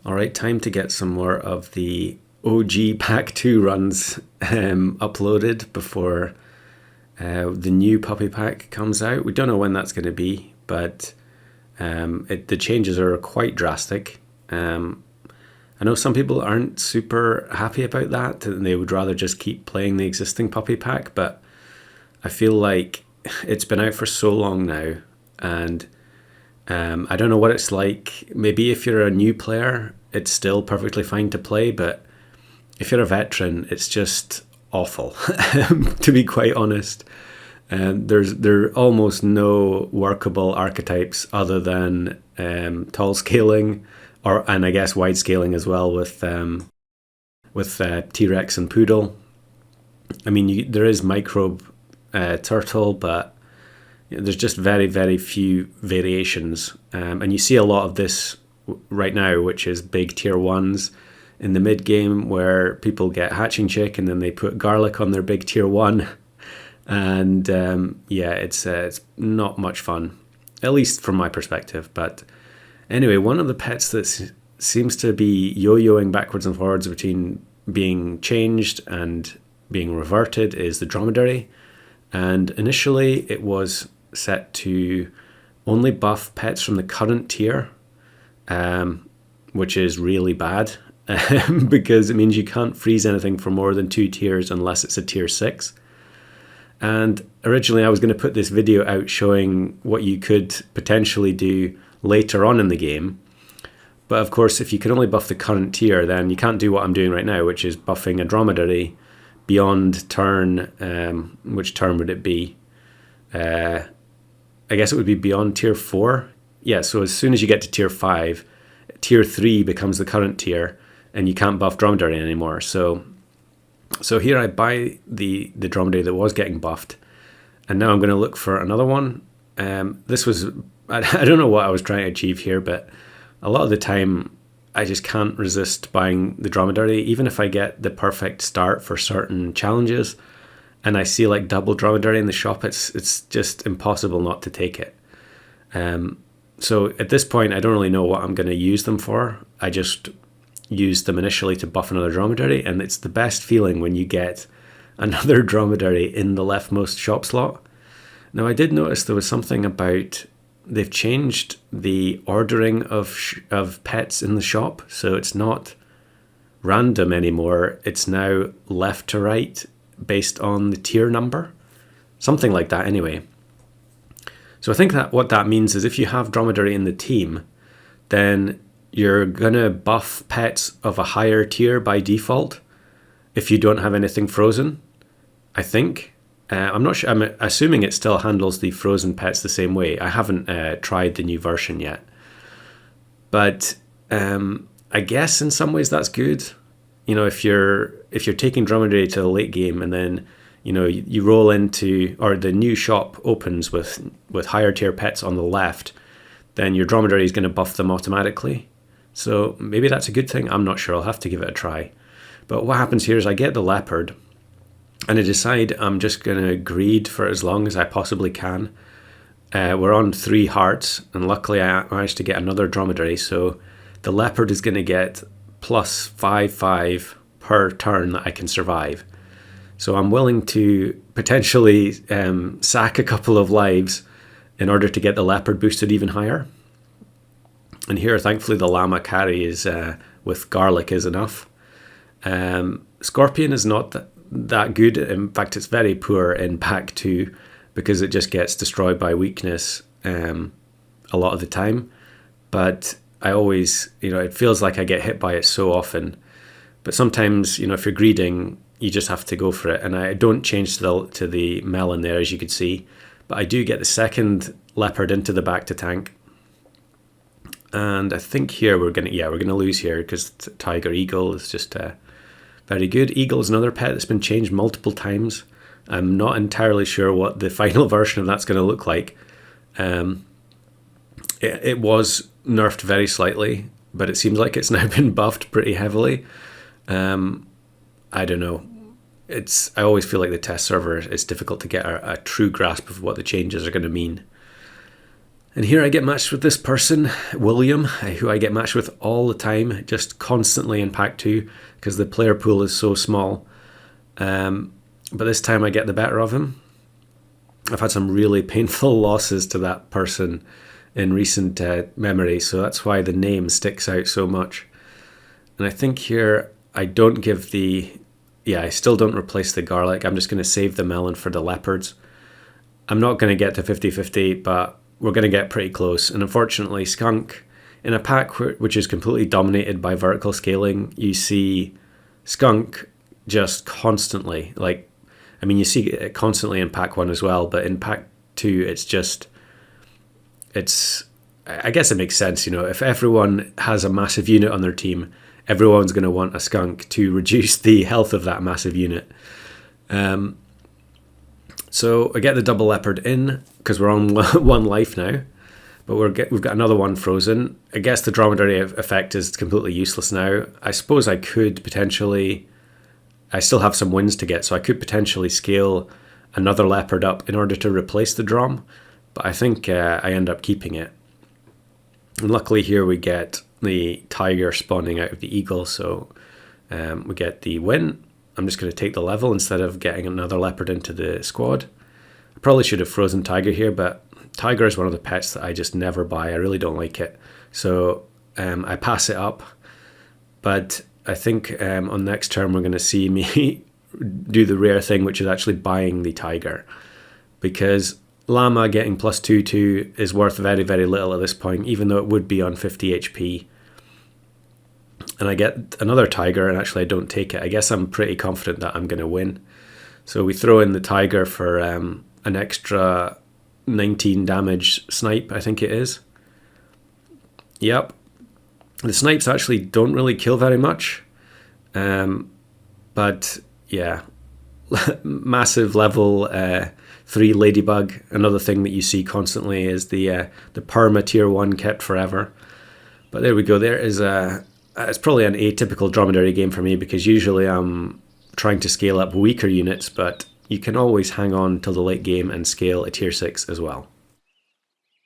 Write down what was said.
All right, time to get some more of the OG Pack 2 runs uploaded before the new Puppy Pack comes out. We don't know when that's going to be, but the changes are quite drastic. I know some people aren't super happy about that, and they would rather just keep playing the existing Puppy Pack, but I feel like it's been out for so long now, and I don't know what it's like. Maybe if you're a new player, it's still perfectly fine to play, but if you're a veteran, it's just awful, to be quite honest. And there are almost no workable archetypes other than tall scaling, and I guess wide scaling as well with T-Rex and Poodle. I mean, there is microbe turtle, but there's just very few variations, and you see a lot of this right now, which is big tier ones in the mid game where people get hatching chick and then they put garlic on their big tier one, and it's not much fun, at least from my perspective. But anyway, one of the pets that seems to be yo-yoing backwards and forwards between being changed and being reverted is the dromedary. And initially it was set to only buff pets from the current tier, which is really bad because it means you can't freeze anything for more than 2 tiers unless it's a tier 6. And originally I was going to put this video out showing what you could potentially do later on in the game. But of course, if you can only buff the current tier, then you can't do what I'm doing right now, which is buffing a dromedary beyond turn. Which turn would it be? I guess it would be beyond tier 4. Yeah, so as soon as you get to tier 5, tier 3 becomes the current tier, and you can't buff dromedary anymore. So here I buy the dromedary that was getting buffed, and now I'm going to look for another one. This was, I don't know what I was trying to achieve here, but a lot of the time I just can't resist buying the dromedary, even if I get the perfect start for certain challenges and I see like double dromedary in the shop. It's just impossible not to take it. So at this point, I don't really know what I'm going to use them for. I just used them initially to buff another dromedary, and it's the best feeling when you get another dromedary in the leftmost shop slot. Now, I did notice there was something about they've changed the ordering of pets in the shop, so it's not random anymore. It's now left to right based on the tier number, something like that anyway. So I think that what that means is if you have dromedary in the team, then you're gonna buff pets of a higher tier by default if you don't have anything frozen, I think. I'm not sure. I'm assuming it still handles the frozen pets the same way. I haven't tried the new version yet, but I guess in some ways that's good. You know, if you're taking dromedary to the late game and then you roll into, or the new shop opens with higher tier pets on the left, then your dromedary is going to buff them automatically. So maybe that's a good thing. I'm not sure. I'll have to give it a try. But what happens here is I get the leopard, and I decide I'm just going to greed for as long as I possibly can. We're on 3 hearts, and luckily I managed to get another dromedary, so the leopard is going to get plus 5/5 per turn that I can survive. So I'm willing to potentially sack a couple of lives in order to get the leopard boosted even higher. And here, thankfully, the llama carry is with garlic is enough. Scorpion is not that good. In fact, it's very poor in pack 2 because it just gets destroyed by weakness a lot of the time. But I always, it feels like I get hit by it so often. But sometimes, if you're greeding, you just have to go for it. And I don't change to the melon there, as you could see. But I do get the second leopard into the back to tank. And I think here we're gonna lose here because Tiger Eagle is just very good. Eagle is another pet that's been changed multiple times. I'm not entirely sure what the final version of that's going to look like. It was nerfed very slightly, but it seems like it's now been buffed pretty heavily. I don't know. I always feel like the test server is difficult to get a true grasp of what the changes are going to mean. And here I get matched with this person, William, who I get matched with all the time, just constantly in pack 2, because the player pool is so small. But this time I get the better of him. I've had some really painful losses to that person in recent memory, so that's why the name sticks out so much. And I think here I don't give I still don't replace the garlic. I'm just going to save the melon for the leopards. I'm not going to get to 50-50, but we're going to get pretty close. And unfortunately, skunk, in a pack which is completely dominated by vertical scaling, you see skunk just constantly. You see it constantly in pack 1 as well, but in pack 2, I guess it makes sense, if everyone has a massive unit on their team, everyone's going to want a skunk to reduce the health of that massive unit. So I get the double leopard in because we're on 1 life now, but we've got another one frozen. I guess the dromedary effect is completely useless now. I suppose I could potentially, I still have some wins to get, so I could potentially scale another leopard up in order to replace the drom, but I think I end up keeping it. And luckily here we get the tiger spawning out of the eagle, so we get the win. I'm just going to take the level instead of getting another leopard into the squad. I probably should have frozen tiger here, but tiger is one of the pets that I just never buy. I really don't like it. So I pass it up. But I think on next turn we're going to see me do the rare thing, which is actually buying the tiger. Because llama getting +2/2 is worth very, very little at this point, even though it would be on 50 HP. And I get another tiger, and actually I don't take it. I guess I'm pretty confident that I'm going to win. So we throw in the tiger for an extra 19 damage snipe, I think it is. Yep. The snipes actually don't really kill very much. But yeah, massive level 3 ladybug. Another thing that you see constantly is the perma tier 1 kept forever. But there we go. There is it's probably an atypical dromedary game for me, because usually I'm trying to scale up weaker units, but you can always hang on till the late game and scale a tier 6 as well.